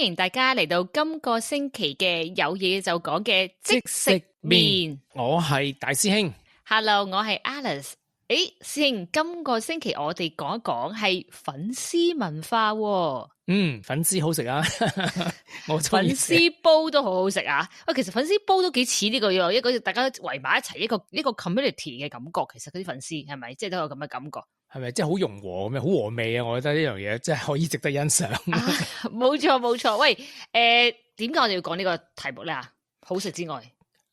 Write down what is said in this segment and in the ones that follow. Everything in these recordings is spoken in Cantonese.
迎大家嚟到今個星期嘅有嘢就講嘅即食麵。我係大師兄。Hello，我係 Alice。師兄，今個星期我哋講一講係粉絲文化喎。粉絲好食啊！我粉絲煲都好好食啊！喂，其實粉絲煲都幾似呢個一個大家圍埋一齊一個 community 嘅感覺。其實嗰啲粉絲係咪即係都有咁嘅感覺？係咪即係好融和咁樣，好和味啊！我覺得呢樣嘢真係可以值得欣賞。冇錯冇錯。喂，點解我哋要講呢個題目咧？好食之外。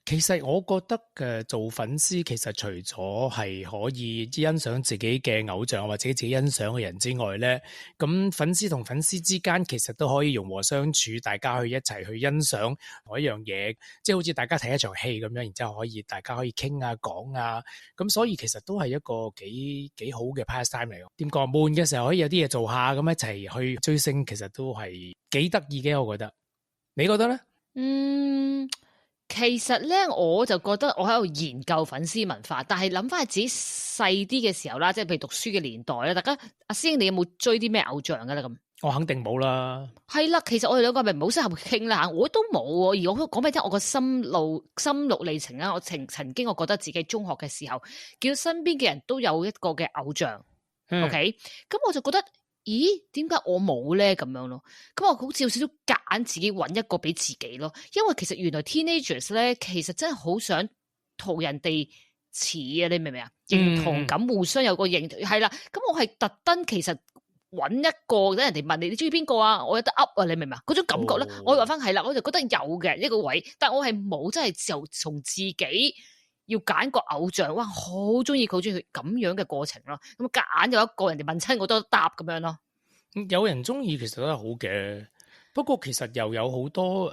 其實我覺得做粉絲其實除咗係可以欣賞自己嘅偶像或者自己欣賞嘅人之外咧，咁粉絲同粉絲之間其實都可以融和相處，大家去一齊去欣賞同一樣嘢，即係好似大家睇一場戲咁樣，然之後大家可以傾啊講啊，咁所以其實都係一個幾好嘅 pastime 嚟。點講，悶嘅時候可以有啲嘢做下，咁一齊去追星，其實都係幾得意嘅，我覺得。你覺得咧？其實咧，我就覺得我喺度研究粉絲文化，但係諗翻係自己細啲嘅時候啦，即係譬如讀書嘅年代咧，大家阿師兄你有冇追啲咩偶像噶咧？咁我肯定冇啦。係啦，其實我哋兩個係咪唔好適合傾啦吓？我都冇，而我講俾你聽，我個心路歷程啦，我曾經我覺得自己中學嘅時候，見到身邊嘅人都有一個嘅偶像，OK，咁我就覺得。咦？點解我冇咧？咁樣咯，咁我好似有少少夾硬自己揾一個俾自己咯。因為其實原來 teenagers 咧，其實真係好想同人哋似啊！你明唔明啊？認同感互相有個認同係啦。咁我係特登其實揾一個，等人哋問你中意邊個啊？我有得 up 啊！你明唔明啊？嗰種感覺咧，我話翻係啦，我就覺得有嘅一個位，但我係冇真係就從自己。要揀個偶像，哇，好中意佢，好中意佢咁樣嘅過程咯。咁夾硬有一個人哋問親我都答咁樣咯。有人中意其實都係好嘅，不過其實又有好多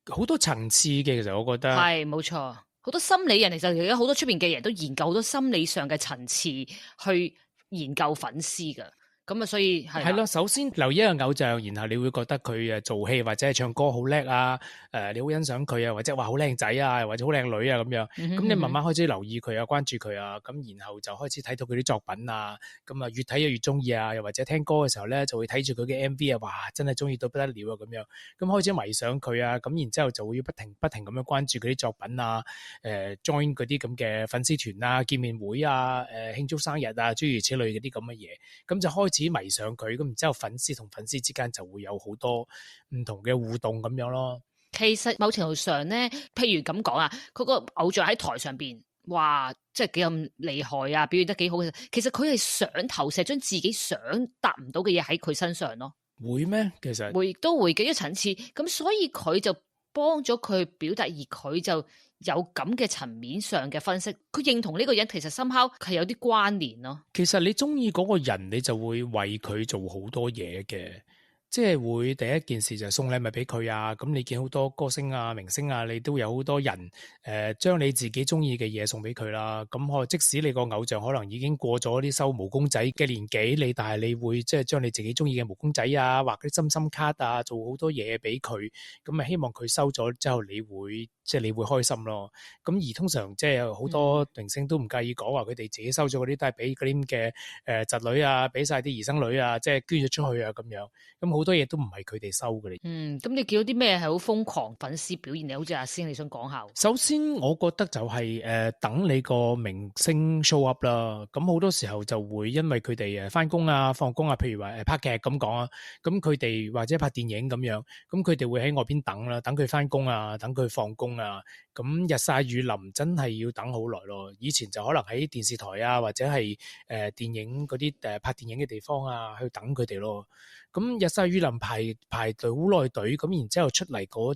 好多層次嘅。其實我覺得係冇錯，好多心理人其實而家好多出邊嘅人都研究好多心理上嘅層次去研究粉絲噶。咁啊，所以係咯。首先留意一個偶像，然後你會覺得佢做戲或者係唱歌好叻啊，你好欣賞佢啊，或者話好靚仔啊，或者好靚女啊咁樣。咁你慢慢開始留意佢啊，關注佢啊，咁然後就開始睇到佢啲作品啊，咁啊越睇越中意啊，又或者聽歌嘅時候咧就會睇住佢嘅 MV 啊，哇真係中意到不得了啊咁樣。咁開始迷上佢啊，咁然之後就會不停咁樣關注佢啲作品啊，join 嗰啲咁嘅粉絲團啊、見面會啊、慶祝生日啊，諸如此類嗰啲咁嘅嘢，咁就開始迷上佢，咁然之後粉絲同粉絲之間就會有好多唔同嘅互動咁樣咯。其實某程度上咧，譬如咁講啊，佢個偶像喺台上邊，哇，即係幾咁厲害啊，表現得幾好嘅。其實佢係想投射將自己想達唔到嘅嘢喺佢身上咯。會咩？其實會都會嘅一層次，咁所以佢就幫咗佢表達，而佢就有咁嘅層面上嘅分析，佢認同呢個人其實somehow係有啲關聯咯。其實你中意嗰個人，你就會為佢做好多嘢嘅，即係會第一件事就係送禮物俾佢啊。咁你見好多歌星啊、明星啊，你都有好多人將你自己中意嘅嘢送俾佢啦。咁即使你個偶像可能已經過咗啲收毛公仔嘅年紀，但係你會即係將你自己中意嘅毛公仔啊，畫啲心心卡啊，做好多嘢俾佢，咁啊希望佢收咗之後你會開心咯。咁而通常即係好多明星都唔介意講話佢哋自己收咗嗰啲都係俾嗰啲嘅侄女啊，俾晒啲兒生女啊，即係捐咗出去啊咁樣。咁好多嘢都唔係佢哋收嘅。咁你見到啲咩係好瘋狂粉絲表現？你好似阿仙，你想講下？首先我覺得就係等你個明星 show up 啦。咁好多時候就會因為佢哋返工啊、放工啊，譬如話拍劇咁講啊，咁佢哋或者拍電影咁樣，咁佢哋會喺外邊等啦，等佢返工啊，等佢放工啊。咁日曬雨淋真係要等好耐咯。以前就可能喺電視台啊，或者係電影嗰啲拍電影嘅地方啊，去等佢哋咯。咁日曬雨淋排隊好耐隊，咁然之後出嚟嗰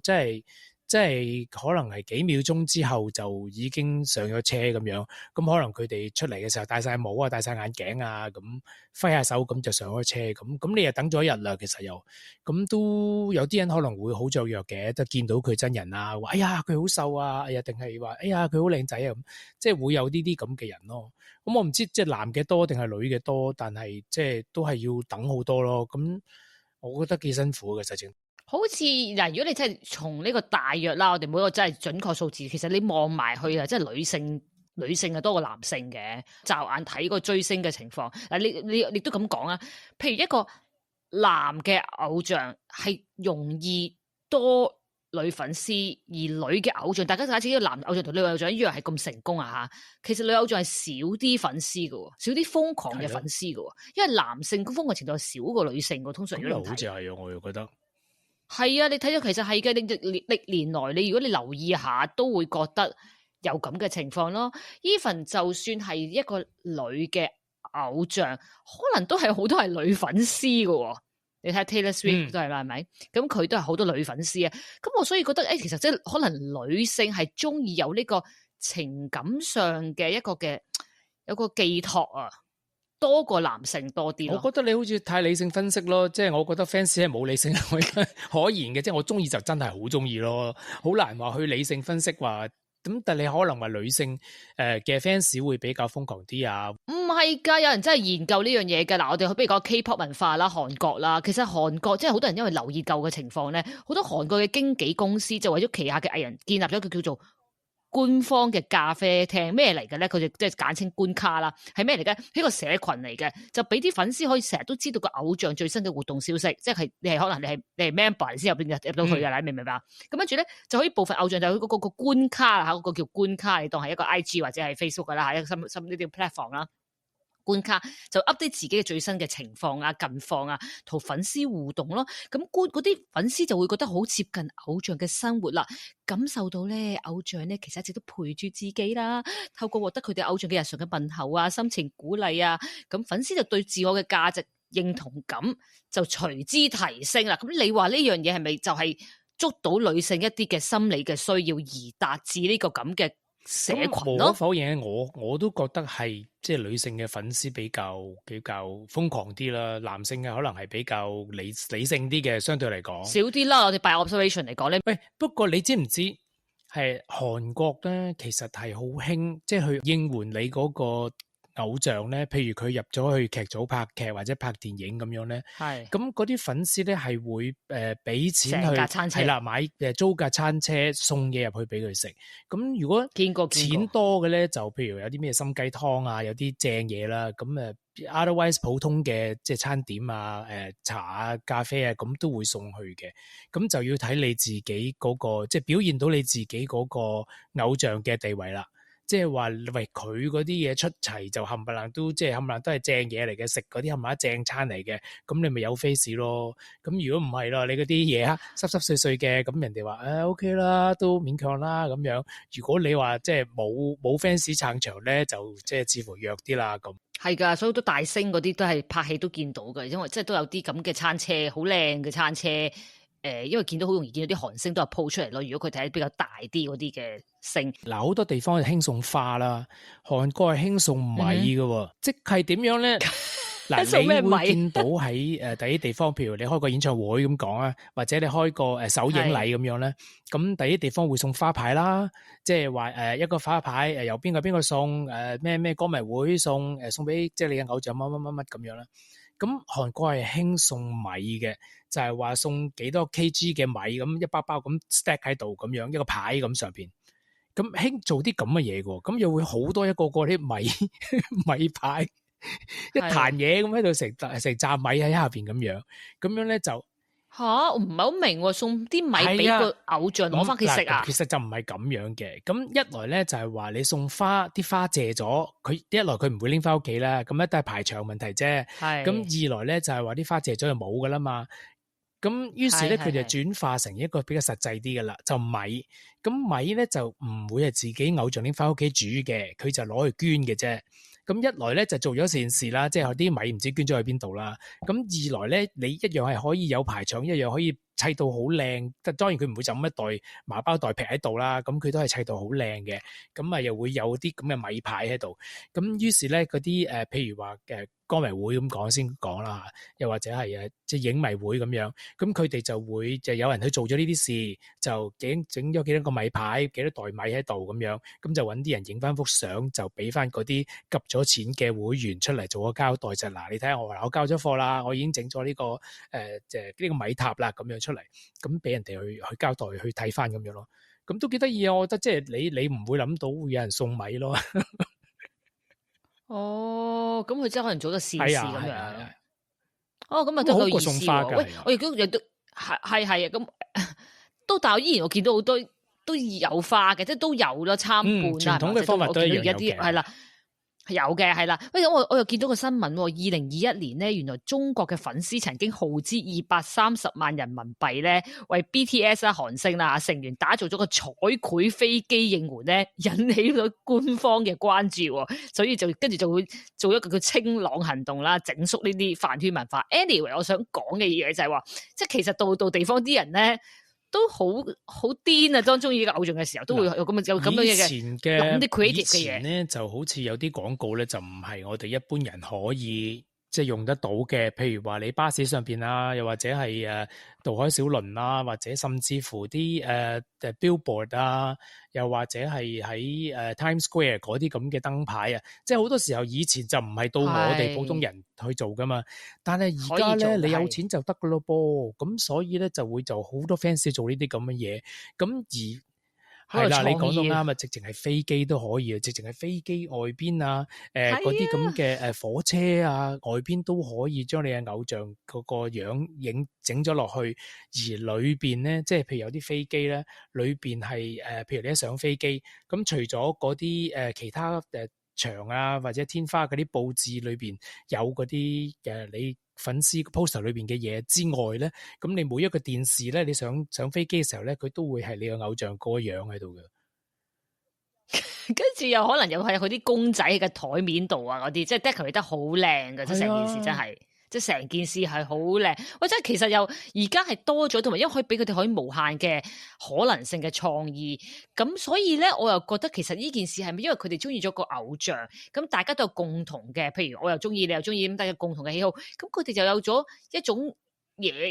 即係可能係幾秒鐘之後就已經上咗車咁樣，咁可能佢哋出嚟嘅時候戴晒帽啊、戴晒眼鏡啊，咁揮下手咁就上咗車，咁你又等咗一日啦，其實又咁都有啲人可能會好雀躍嘅，都見到佢真人啊，話哎呀佢好瘦啊，定係話哎呀佢好靚仔啊，咁即係會有呢啲咁嘅人咯。咁我唔知即係男嘅多定係女嘅多，但係即係都係要等好多咯。咁我覺得幾辛苦嘅實情。好似嗱，如果你真係從呢個大約啦，我哋每個真係準確數字，其實你望埋去啊，即係女性啊多過男性嘅，驟眼睇個追星嘅情況。嗱，你都咁講啊，譬如一個男嘅偶像係容易多女粉絲，而女嘅偶像，大家假設呢個男偶像同女偶像一樣係咁成功啊嚇，其實女偶像係少啲粉絲嘅，少啲瘋狂嘅粉絲嘅，因為男性瘋狂程度係少過女性嘅，通常如果你睇，好似係啊，我又覺得係啊，你睇咗其實係嘅，歷年來你如果你留意下，都會覺得有咁嘅情況咯。Even 就算係一個女嘅偶像，可能都係好多係女粉絲嘅。你睇 Taylor Swift 都係啦，係咪？咁佢都係好多女粉絲啊。咁我所以覺得，其實即係可能女性係中意有呢個情感上嘅一個嘅有個寄託啊，多過男性多啲咯。我覺得你好似太理性分析咯，即係我覺得 fans 係冇理性可言嘅，即係我中意就真係好中意咯，好難話去理性分析話。咁但係你可能話女性嘅 fans 會比較瘋狂啲啊？唔係㗎，有人真係研究呢樣嘢㗎。嗱，我哋不如講 K-pop 文化啦，韓國啦。其實韓國即係好多人因為留意舊嘅情況咧，好多韓國嘅經紀公司就為咗旗下嘅藝人建立咗一個叫做官方嘅咖啡廳，咩嚟嘅咧？佢就即係簡稱官咖啦，係咩嚟嘅？係一個社群嚟嘅，就俾啲粉絲可以成日都知道個偶像最新嘅活動消息，即係你係可能你係 member 先入到去㗎啦，明唔明白？咁跟住咧就可以部分偶像就去嗰個官咖啦，嗰個叫官咖，你當係一個 IG 或者係 Facebook 㗎啦，一個新呢啲 platform 啦。官卡就 update 自己嘅最新嘅情況啊、近況啊，同粉絲互動咯。咁嗰啲粉絲就會覺得好接近偶像嘅生活啦，感受到咧偶像咧其實一直都陪住自己啦。透過獲得佢哋偶像嘅日常嘅問候啊、心情鼓勵啊，咁粉絲就對自我嘅價值認同感就隨之提升啦。咁你話呢樣嘢係咪就係捉到女性一啲嘅心理嘅需要而達至呢個咁嘅社群咯？無可否認，我都覺得係即係女性嘅粉絲比較瘋狂啲啦，男性嘅可能係比較理性啲嘅，相對嚟講少啲啦。我哋 by observation 嚟講咧，喂，不過你知唔知係韓國咧，其實係好興，即係去應援你嗰個偶像咧，譬如佢入咗去劇組拍劇或者拍電影咁樣咧，係咁嗰啲粉絲咧係會俾錢去係啦，買租架餐車送嘢入去俾佢食。咁如果錢多嘅咧，就譬如有啲咩心雞湯啊，有啲正嘢啦，咁otherwise 普通嘅即係餐點啊、茶啊、咖啡啊，咁都會送去嘅。咁就要睇你自己嗰個，即係表現到你自己嗰個偶像嘅地位啦。即係話喂，佢嗰啲嘢出齊就冚唪唥都即係冚唪唥都係正嘢嚟嘅，食嗰啲冚唪唥正餐嚟嘅，咁你咪有 face 咯。咁如果唔係咯，你嗰啲嘢濕濕碎碎嘅，咁人哋話OK 啦，都勉強啦咁樣。如果你話即係冇 fans 撐場咧，就即係似乎弱啲啦咁。係㗎，所以好多大星嗰啲都係拍戲都見到嘅，因為即係都有啲咁嘅餐車，好靚嘅餐車。因為見到好容易見到啲韓星都係 po 出嚟咯。如果佢睇比較大啲嗰啲嘅星，嗱好多地方係興送花啦，韓國係興送米嘅，即係點樣咧？嗱，你會見到喺第啲地方，譬如你開個演唱會咁講啊，或者你開個首映禮咁樣咧，咁第啲地方會送花牌啦，即係話一個花牌由邊個送咩歌迷會送送俾即係你嘅偶像乜咁樣啦。咁韓國係興送米嘅，就係話送幾多 kg 嘅米咁一包包咁 stack 喺度咁樣一個牌咁上邊，咁興做啲咁嘅嘢嘅，咁又會好多一個個啲米牌一壇嘢咁喺度成扎米喺下邊咁樣咧就我唔係好明喎，送啲米俾個偶像攞翻佢食啊？其實就唔係咁樣嘅。咁一來咧就係話你送花，啲花謝咗，佢一來佢唔會拎翻屋企啦，咁都係排場問題啫。咁二來咧就係話啲花謝咗就冇噶啦嘛。咁於是咧佢就轉化成一個比較實際啲嘅啦，就米。咁米咧就唔會係自己偶像拎翻屋企煮嘅，佢就攞去捐嘅啫。咁一來咧就做咗善事啦，即係啲米唔知捐咗去邊度啦。咁二來咧，你一樣係可以有排場，一樣可以砌到好靚。當然佢唔會就咁一袋麻包袋劈喺度啦，咁佢都係砌到好靚嘅。咁又會有啲咁嘅米牌喺度。咁於是咧嗰啲譬如話歌迷會咁講先講啦，又或者係即係影迷會咁樣，咁佢哋就會就有人去做咗呢啲事，就整咗幾多個米牌，幾多袋米喺度咁樣，咁就揾啲人影翻幅相，就俾翻嗰啲急咗錢嘅會員出嚟做個交代就嗱，你睇下我交咗貨啦，我已經整咗呢個呢個米塔啦咁樣出嚟，咁俾人哋去交代去睇翻咁樣咯，咁都幾得意啊！我覺得即係你唔會諗到會有人送米咯。咁佢真係可能做得善事咁樣。哦，咁啊都好過有意思喎。喂送花㗎係啊，我亦都係啊，咁都但係我依然我見到好多都有花嘅，即係都有啦，參觀啦，傳統嘅方法都一樣我見到而家啲有嘅。係啦。有嘅係啦，喂，我又見到個新聞喎，2021年咧，原來中國嘅粉絲曾經耗資230萬人民幣咧，為 BTS 啦、韓星啦成員打造咗個彩繪飛機應援咧，引起咗官方嘅關注喎，所以就跟住就會做一個叫清朗行動啦，整肅呢啲飯圈文化。Anyway，我想講嘅嘢就係話，即係其實到地方啲人咧。都好癲啊！當中意呢個偶像嘅時候，都會有咁樣嘅諗啲 creative 嘅嘢。以前咧就好似有啲廣告咧，就唔係我哋一般人可以即係用得到嘅。譬如話你巴士上邊啊，又或者係渡海小輪啊，或者甚至乎啲billboard 啊，又或者係喺Times Square 嗰啲咁嘅燈牌啊，即係好多時候以前就唔係到我哋普通人去做噶嘛。但係而家咧，你有錢就得噶咯噃，咁所以咧就會就好多 fans 做呢啲咁嘅嘢，咁係啦，你講到啱啊！直情係飛機都可以啊，直情係飛機外邊啊，嗰啲咁嘅火車啊，外邊都可以將你嘅偶像嗰個樣影整咗落去，而裏邊咧，即係譬如有啲飛機咧，裏邊係譬如你一上飛機，咁除咗嗰啲其他牆啊或者天花嗰啲佈置裏邊有嗰啲你粉絲 poster 裏邊嘅嘢之外咧，咁你每一個電視咧，你上飛機嘅時候咧，佢都會係你個偶像嗰個樣喺度嘅。跟住又可能又係佢啲公仔嘅台面度啊，嗰啲即係 decorate 得好靚嘅，即係成件事真係。即係成件事係好靚，喂！即係其實又而家係多咗，同埋因為可以俾佢哋可以無限嘅可能性嘅創意，咁所以咧我又覺得其實呢件事係咪因為佢哋中意咗個偶像，咁大家都有共同嘅，譬如我又中意，你又中意，咁大家共同嘅喜好，咁佢哋就有咗一種嘢，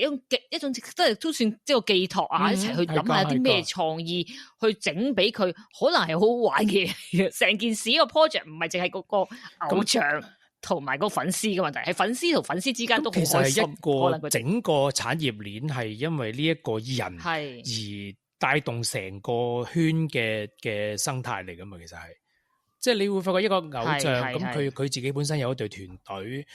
一種即係都算即係個寄託啊，一齊去諗下啲咩創意去整俾佢，可能係好好玩嘅。成件事個 project 唔係淨係嗰個偶像。同埋個粉絲嘅問題，係粉絲同粉絲之間都好開心。其實係一個整個產業鏈係因為呢一個人而帶動成個圈嘅生態嚟㗎嘛，其實係。即係你會發覺一個偶像咁，佢自己本身有一隊團隊，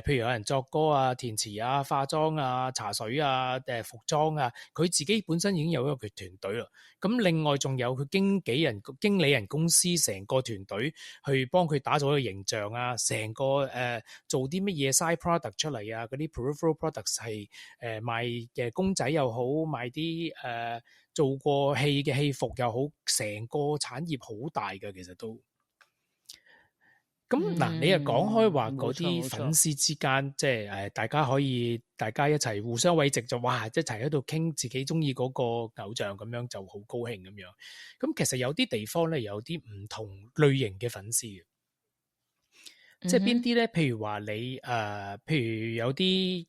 譬如有人作歌啊、填詞啊、化妝啊、茶水啊、服裝啊，佢自己本身已經有一個團隊啦。咁另外仲有佢經理人公司成個團隊去幫佢打造一個形象啊，成個做啲乜嘢 side product 出嚟啊，嗰啲 peripheral products 係賣嘅公仔又好，賣啲做過戲嘅戲服又好，成個產業好大嘅，其實都。咁嗱，你又講開話嗰啲粉絲之間，即係大家一齊互相慰藉，就哇一齊喺度傾自己中意嗰個偶像咁樣，就好高興咁樣。咁其實有啲地方咧，有啲唔同類型嘅粉絲嘅，即係邊啲咧？譬如話你譬如有啲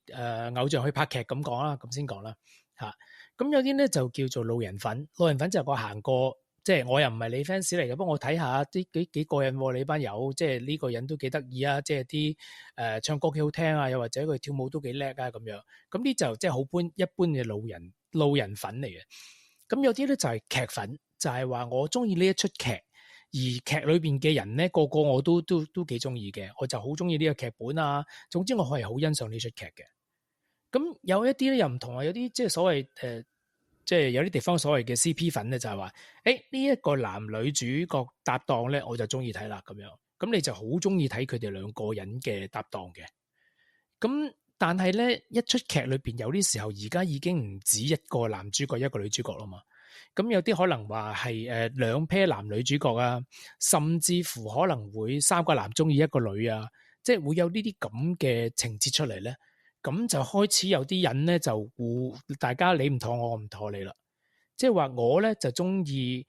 偶像去拍劇咁講啦，咁先講啦嚇。咁有啲咧就叫做路人粉，路人粉就係個行過。即係我又唔係你 fans 嚟嘅，不過我睇下啲幾過癮喎，你班友，即係呢個人都幾得意啊，即係啲唱歌幾好聽啊，又或者佢跳舞都幾叻啊咁樣，咁呢就即係好一般嘅路人粉嚟嘅。咁有啲咧就係劇粉，就係話我中意呢一出劇，而劇裏邊嘅人咧個個我都幾中意嘅，我就好中意呢個劇本啊，總之我係好欣賞呢出劇嘅。咁有一啲咧又唔同啊，有啲即係所謂即係有啲地方所謂嘅 CP 粉咧，就係話，呢一個男女主角搭檔咧，我就中意睇啦咁樣。咁你就好中意睇佢哋兩個人嘅搭檔嘅。咁但係咧，一出劇裏邊有啲時候，而家已經唔止一個男主角一個女主角啦嘛。咁有啲可能話係兩 pair 男女主角啊，甚至乎可能會三個男中意一個女啊，即係會有呢啲咁嘅情節出嚟咧。咁就開始有啲人咧就大家你唔妥我唔妥你啦，即係話我咧就中意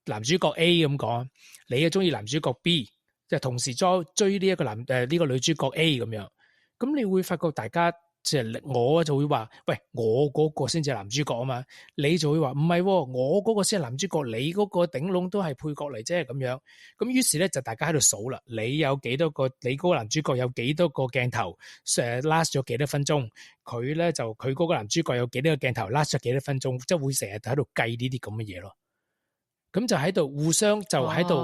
男主角 A 咁講，你又中意男主角 B， 就同時追呢一個呢個女主角 A 咁樣，咁你會發覺大家即係我就會話，喂，我嗰個先至係男主角啊嘛，你就會話唔係，我嗰個先係男主角，你嗰個頂籠都係配角嚟啫咁樣。咁於是咧就大家喺度數啦，你有幾多個，你嗰個男主角有幾多個鏡頭last 咗幾多分鐘，佢咧就佢嗰個男主角有幾多個鏡頭 last 咗幾多分鐘，即係會成日喺度計呢啲咁嘅嘢咯。咁就喺度互相就喺度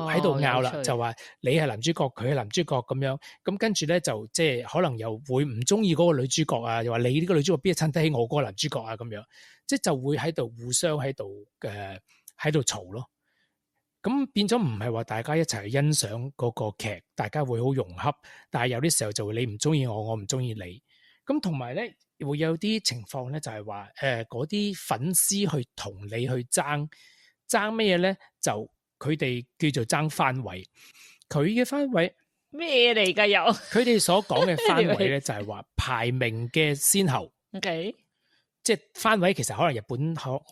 拗啦，有趣就話你係男主角，佢係男主角咁樣，咁跟住咧就即係可能又會唔中意嗰個女主角啊，又話你呢個女主角邊係襯得起我嗰個男主角啊咁樣，即係就會喺度互相喺度嘈咯。咁變咗唔係話大家一齊去欣賞嗰個劇，大家會好融洽，但係有啲時候就會你唔中意我，我唔中意你。咁同埋咧會有啲情況咧就係話嗰啲粉絲去同你去爭咩嘢咧？就佢哋叫做爭番位，佢嘅番位咩嚟㗎又？佢哋所講嘅番位咧就係話排名嘅先後。OK，即係番位其實可能日本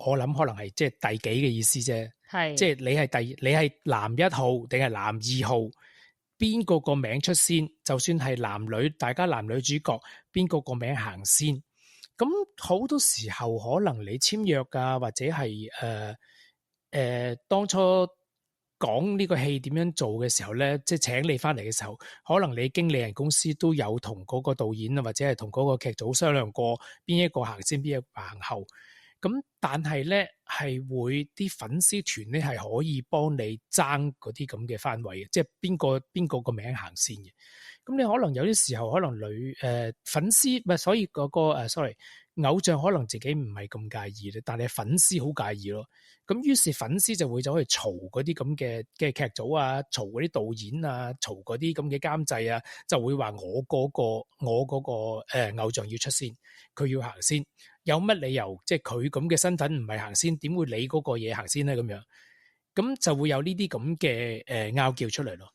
我諗可能係即係第幾嘅意思啫。係即係你係男1號定係男2號，邊個名出先？就算係男女，大家男女主角邊個名行先？咁好多時候可能你簽約㗎，或者係當初講呢個戲點樣做嘅時候咧，即係請你翻嚟嘅時候，可能你經理人公司都有同嗰個導演啊，或者係同嗰個劇組商量過邊一個行先，邊一個行後。咁但係咧係會啲粉絲團咧係可以幫你爭嗰啲咁嘅番位嘅，即係邊個個名行先嘅。咁你可能有啲時候可能粉絲唔係，所以嗰個sorry，偶像可能自己唔係咁介意咧，但係粉絲好介意咯。咁於是粉絲就會走去嘈嗰啲咁嘅劇組啊，嘈嗰啲導演啊，嘈嗰啲咁嘅監製啊，就會話我嗰個偶像要出先，佢要行先。有乜理由？即係佢咁嘅身份唔係行先，點會你嗰個嘢行先咧？咁樣，咁就會有呢啲咁嘅拗撬出嚟咯。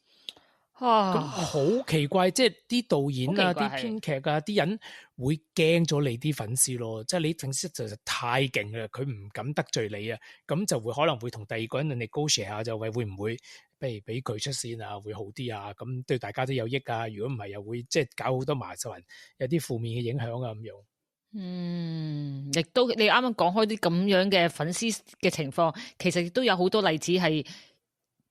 咁好奇怪，即係啲導演啊、啲編劇啊、啲人會驚咗你啲粉絲咯。即係你粉絲實在太勁啦，佢唔敢得罪你啊，咁就會可能會同第二個人negotiate下，就會唔會不如俾佢出先啊，會好啲啊？咁對大家都有益啊。如果唔係，又會即係搞好多麻煩，有啲負面嘅影響啊咁樣。亦都你啱啱講開啲咁樣嘅粉絲嘅情況，其實亦都有好多例子係，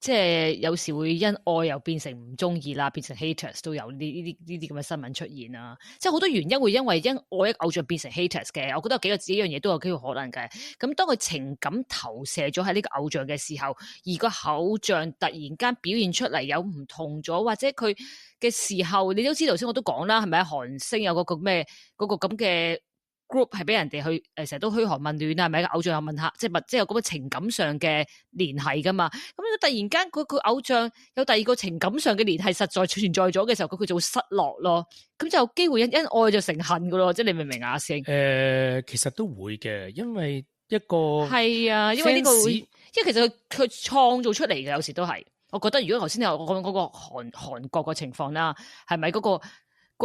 即係有時會因愛又變成唔中意啦，變成 haters 都有呢啲咁嘅新聞出現啦。即係好多原因會因為因愛一個偶像變成 haters 嘅，我覺得有幾樣嘢都有機會可能嘅。咁當佢情感投射咗喺呢個偶像嘅時候，而個偶像突然間表現出嚟有唔同咗，或者佢嘅時候，你都知道先我都講啦，係咪韓星有嗰個咩嗰個咁嘅 group 係俾人哋去成日都噓寒問暖啊，係咪？偶像又問下，即係有咁嘅情感上嘅聯繫噶嘛？咁突然間佢偶像有第二個情感上嘅聯繫實在存在咗嘅時候，佢就會失落咯。咁就有機會因愛就成恨噶咯，即係你明唔明啊？阿星其實都會嘅，因為一個係啊，因為呢個會，因為其實佢創造出嚟嘅，有時都係。我覺得如果頭先我講嗰個韓國個情況啦，係咪嗰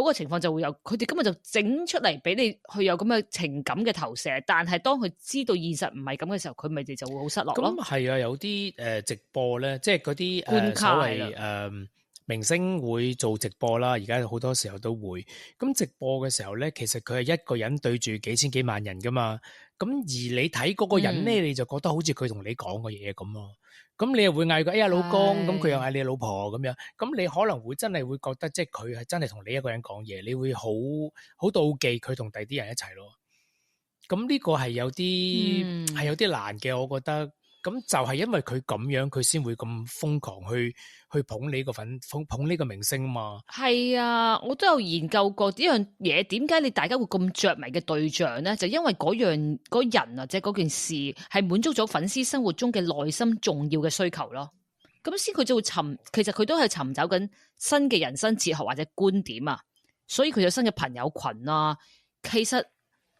個情況就會有佢哋根本就整出嚟俾你去有咁嘅情感嘅投射，但係當佢知道現實唔係咁嘅時候，佢咪哋就會好失落咯。咁係啊，有啲直播咧，即係嗰啲所謂明星會做直播啦，而家好多時候都會。咁直播嘅時候咧，其實佢係一個人對住幾千幾萬人噶嘛。咁而你睇嗰個人咧，你就覺得好似佢同你講嘅嘢咁咯。咁你又會嗌佢哎呀老公，咁佢又嗌你老婆咁樣，咁你可能會真係會覺得，即係佢係真係同你一個人講嘢，你會好妒忌佢同第啲人一齊咯。咁呢個係有啲難嘅，我覺得。咁就係因為佢咁樣，佢先會咁瘋狂去捧你個捧呢個明星嘛。係啊，我都有研究過呢樣嘢，點解你大家會咁着迷嘅對象咧？就因為嗰人或者嗰件事係滿足咗粉絲生活中嘅內心重要嘅需求咯。咁先佢就會其實佢都係尋找緊新嘅人生哲學或者觀點啊。所以佢有新嘅朋友群啊，其實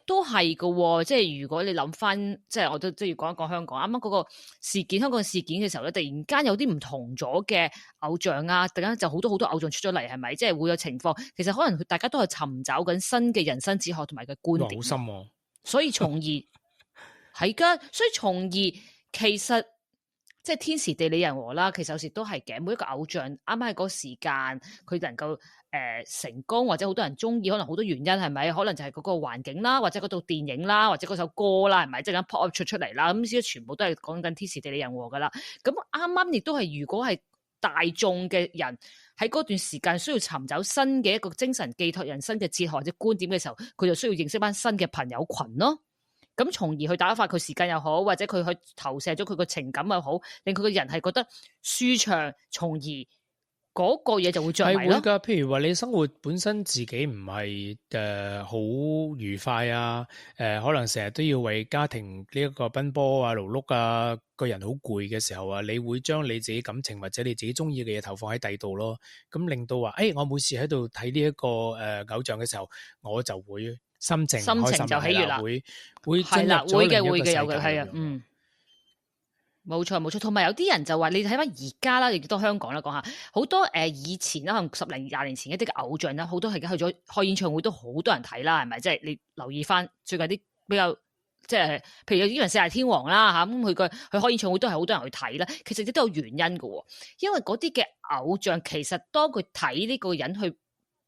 都係喎。即係如果你諗翻，即係我都要講一講香港啱啱嗰個事件，香港事件嘅時候咧，突然間有啲唔同咗嘅偶像啊，突然間就好多偶像出咗嚟，係咪？即係會有情況，其實可能大家都係尋找緊新嘅人生哲學同埋嘅觀點。好深喎！所以從而係噶，所以從而其實即係天時地利人和啦。其實有時都係嘅，每一個偶像啱啱喺嗰個時間，佢能夠成功，或者好多人中意，可能好多原因係咪？可能就係嗰個環境啦，或者嗰套電影啦，或者嗰首歌啦，係咪？即係咁 pop up 出嚟啦，咁全部都係講緊天時地利人和噶啦。咁啱啱亦都係，如果係大眾嘅人喺嗰段時間需要尋找新嘅一個精神寄託、人生嘅哲學或者觀點嘅時候，佢就需要認識翻新嘅朋友群咯。咁從而去打發佢時間又好，或者佢去投射咗佢個情感又好，令佢個人係覺得舒暢，從而嗰個嘢就會着迷咯。係會㗎，譬如話你生活本身自己唔係好愉快啊，可能成日都要為家庭呢一個奔波啊、勞碌啊，個人好攰嘅時候啊，你會將你自己感情或者你自己中意嘅嘢投放喺第二度咯，咁令到話，我每次喺度睇呢一個偶像嘅時候，我就會心情開心就喜悅啦，會進入咗另一個世界有嘅，係啊，冇錯，同埋有啲人就話，你睇翻而家啦，亦都香港啦，講下好多以前啦，可能10零20年前一啲嘅偶像啦，好多係去咗開演唱會都好多人睇啦，係咪？即係你留意翻最近啲比較即係，譬如有啲人四大天王啦嚇，咁佢開演唱會都係好多人去睇啦。其實亦都有原因嘅喎，因為嗰啲嘅偶像其實當佢睇呢個人去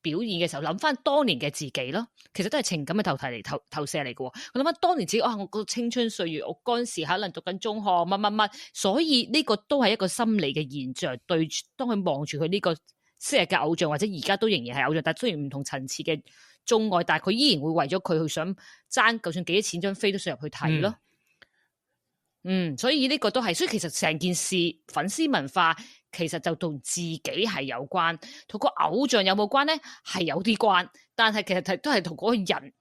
表現嘅時候，諗翻當年嘅自己咯，其實都係情感嘅投射嚟嘅。我諗翻當年自己，我個青春歲月，我嗰陣時可能讀緊中學，乜，所以呢個都係一個心理嘅現象。對，當佢望住佢呢個昔日嘅偶像，或者而家都仍然係偶像，但係雖然唔同層次嘅鍾愛，但係佢依然會為咗佢去想爭，就算幾多錢張飛都上入去睇咯。所以呢個都係，所以其實成件事粉絲文化其實就同自己係有關，同個偶像有冇關咧？係有啲關，但係其實都係同嗰個人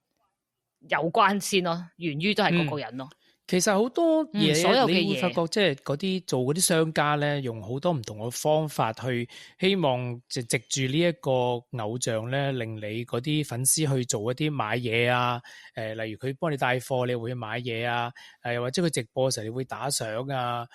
有關先咯，源於都係嗰個人咯。其實好多嘢，所有嘅嘢，你會發覺即係嗰啲做嗰啲商家咧，用好多唔同嘅方法去希望藉住呢一個偶像咧，令你嗰啲粉絲去做一啲買嘢啊，例如佢幫你帶貨，你會去買嘢啊，又或者佢直播嘅時候你會打賞啊。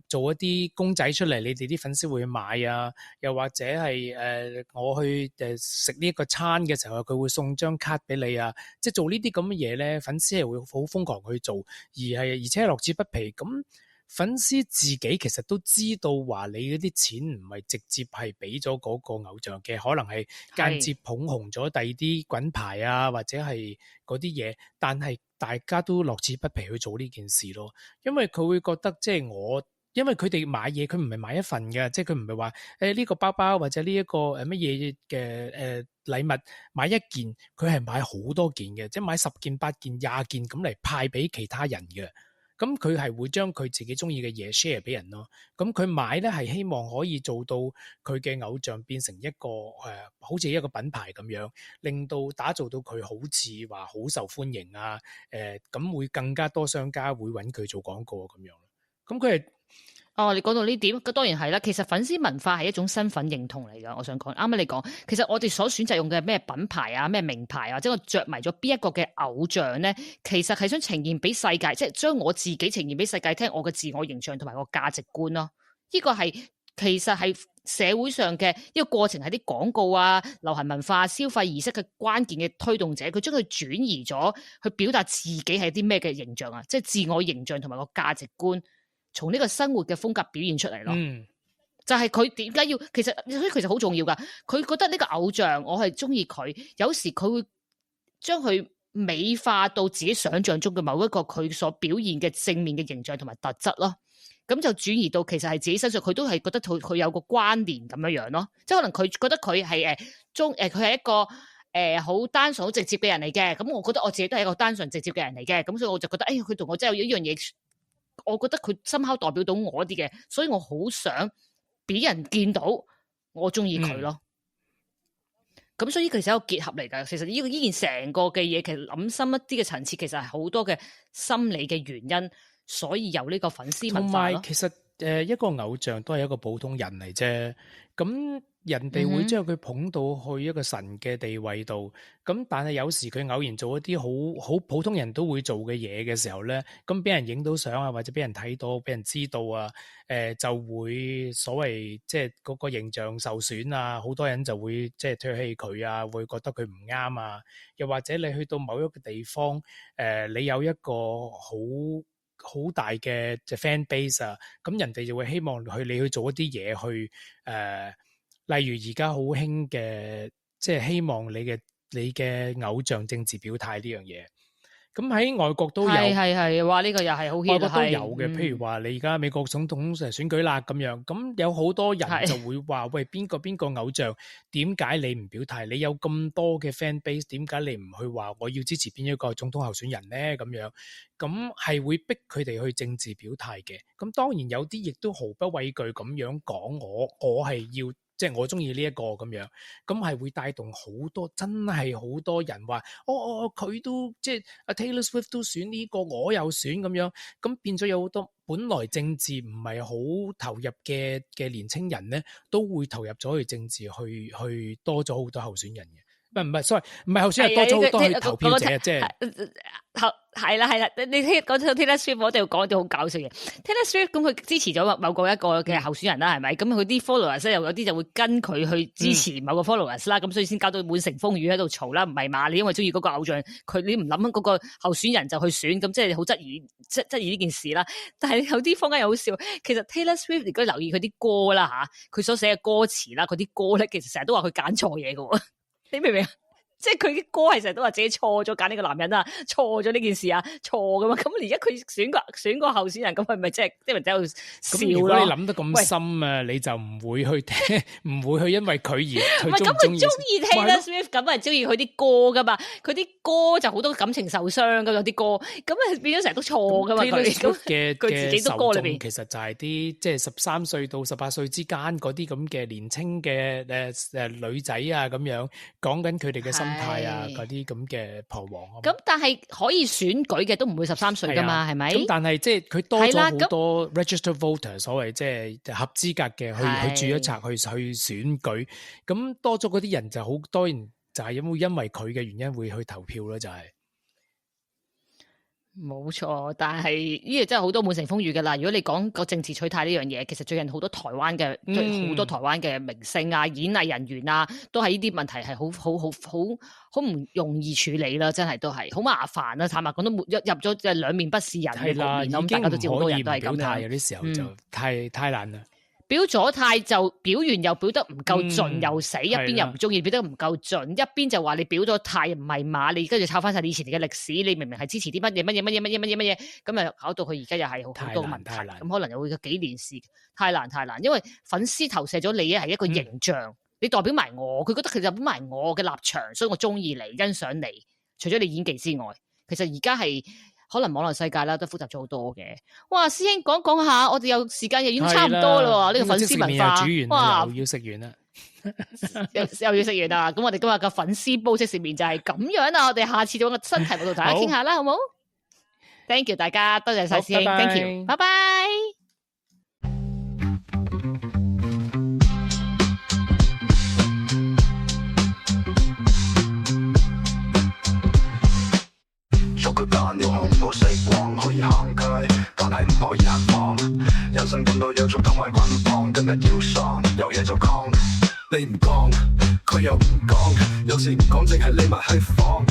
做一啲公仔出嚟，你哋啲粉絲會買啊，又或者係我去食呢一個餐嘅時候，佢會送張卡俾你啊，即係做呢啲咁嘅嘢咧，粉絲係會好瘋狂去做，而且樂此不疲。咁粉絲自己其實都知道話你嗰啲錢唔係直接係俾咗嗰個偶像嘅，可能係間接捧紅咗第二啲品牌啊，或者係嗰啲嘢，但係大家都樂此不疲去做呢件事咯，因為佢會覺得即係因為佢哋買嘢，佢唔係買一份嘅，即係佢唔係話呢個包包或者呢一個乜嘢嘅禮物買一件，佢係買好多件嘅，即係買10件、8件、20件咁嚟派俾其他人嘅。咁佢係會將佢自己中意嘅嘢 share 俾人咯。咁佢買咧係希望可以做到佢嘅偶像變成一個好似一個品牌咁樣，令到打造到佢好似話好受歡迎啊。咁會更加多商家會揾佢做廣告咁樣。咁佢係你講到呢點，咁當然係啦。其實粉絲文化係一種身份認同嚟㗎。我想講，啱啱你講，其實我哋所選擇用嘅咩品牌啊、咩名牌啊，或者我着迷咗邊一個嘅偶像咧，其實係想呈現俾世界，即係將我自己呈現俾世界聽，我嘅自我形象同埋個價值觀咯。呢個係其實係社會上嘅一個過程，係啲廣告啊、流行文化、消費儀式嘅關鍵嘅推動者，佢將佢轉移咗去表達自己係啲咩嘅形象啊，即係自我形象同埋個價值觀。從呢個生活嘅風格表現出嚟咯，就係佢點解要所以其實好重要噶。佢覺得呢個偶像，我係中意佢，有時佢會將佢美化到自己想象中嘅某一個佢所表現嘅正面嘅形象同埋特質咯。咁就轉移到其實係自己身上，佢都係覺得佢有個關聯咁樣咯。即係可能佢覺得佢係佢係一個好單純好直接嘅人嚟嘅。咁我覺得我自己都係一個單純直接嘅人嚟嘅。咁所以我就覺得佢同我真係有一樣嘢。我覺得佢深刻代表到我啲嘅，所以我好想俾人見到我中意佢咯。咁所以其實係一個結合嚟㗎。其實呢件成個嘅嘢，其實諗深一啲嘅層次，其實係好多嘅心理嘅原因，所以有呢個粉絲文化咯。同埋其實一個偶像都係一個普通人嚟啫，咁人哋會將佢捧到去一個神嘅地位度，咁但係有時佢偶然做一啲好普通人都會做嘅嘢嘅時候咧，咁俾人影到相啊，或者俾人睇到，俾人知道啊，就會所謂即係嗰個形象受損啊，好多人就會即係唾棄佢啊，會覺得佢唔啱啊，又或者你去到某一個地方，你有一個好大嘅fan base 啊，咁人哋就會希望你去做一啲嘢去例如而家好興嘅，即係希望你嘅偶像政治表態呢樣嘢。咁喺外國都有，係，哇！呢個又係好 hit 外國都有嘅。係譬如話你而家美國總統選舉啦咁樣，咁有好多人就會話：喂，邊個偶像？點解你唔表態？你有咁多嘅 fan base，點解你唔去話我要支持邊一個總統候選人咧？咁樣咁係會逼佢哋去政治表態嘅。咁當然有啲亦都毫不畏懼咁樣講，我係要。即係我中意呢一個咁樣，咁係會帶動好多，真係好多人話，佢都即係阿 Taylor Swift 都選呢個，我又選咁樣，咁變咗有好多本來政治唔係好投入嘅年青人咧，都會投入咗去政治，去多咗好多候選人嘅，唔係，sorry，唔係候選人多咗好多去投票者，即係。係啦，你聽講到 Taylor Swift， 我哋要講啲好搞笑嘅。Taylor Swift 咁佢支持咗某個一個嘅候選人啦，係咪？咁佢啲 followers 又有啲就會跟佢去支持某個 followers 啦，咁所以先搞到滿城風雨喺度嘈啦，唔係嘛？你因為中意嗰個偶像，你唔諗嗰個候選人就去選，咁即係好質疑呢件事啦。但係有啲坊間又好笑，其實 Taylor Swift 如果留意佢啲歌啦吓，佢所寫嘅歌詞啦，佢啲歌咧其實成日都話佢揀錯嘢㗎喎，你明唔明啊？即係佢啲歌係成日都話自己錯咗揀呢個男人啊，錯咗呢件事啊，錯噶嘛。咁而家佢選個候選人，咁係咪即係啲人喺度笑咯？如果你諗得咁深啊，你就唔會去聽，唔會去因為佢而佢中唔中意。咁佢中意 Taylor Swift， 咁係中意佢啲歌噶嘛？佢啲歌就好多感情受傷噶，有啲歌咁啊變咗成日都錯噶嘛。佢自己都歌裏邊，其實就係啲即係13歲到18歲之間嗰啲咁嘅年青嘅女仔啊，咁樣講緊佢哋嘅心態啊，嗰啲咁嘅彷徨啊。咁但係可以選舉嘅都唔會13歲噶嘛，係咪？咁但係即係佢多咗好多 registered voter， 所謂即係合資格嘅去註咗冊去選舉，咁多咗嗰啲人就好多人就係因為佢嘅原因會去投票咯，就係。冇錯，但係呢個真係好多滿城風雨噶啦。如果你講個政治取態呢樣嘢，其實最近好多台灣嘅好多台灣嘅明星啊、演藝人員啊，都係呢啲問題係好唔容易處理啦，真係都係好麻煩啦。坦白講都入咗即係兩面不是人嘅局面，咁大家都知好多人都係咁樣。有啲時候就太難啦。表咗態就表完又表得唔夠盡又死，一邊又唔中意，表得唔夠盡，一邊就話你表咗態唔係嘛，你跟住抄翻晒以前嘅歷史，你明明係支持啲乜嘢，咁啊搞到佢而家又係好多問題，咁可能又會有幾年事，太難，因為粉絲投射咗你係一個形象，你代表埋我，佢覺得佢代表埋我嘅立場，所以我中意你，欣賞你，除咗你演技之外，其實而家係。可能網絡世界啦，都複雜咗好多嘅。哇，師兄講下，我哋有時間又已經差唔多啦。呢個粉絲文化，哇，又要食完啦，又要食完啦。咁我哋今日嘅粉絲煲即食麵就係咁樣啦。我哋下次再揾個新題目同大家傾下啦，好冇 ？Thank you 大家，多謝晒師兄 ，Thank you， 拜拜。冇食光可以行街，但係唔可以行房。人生咁多約束同埋捆綁，今日要爽，有嘢就講。你唔講，佢又唔講，有時唔講淨係匿埋喺房。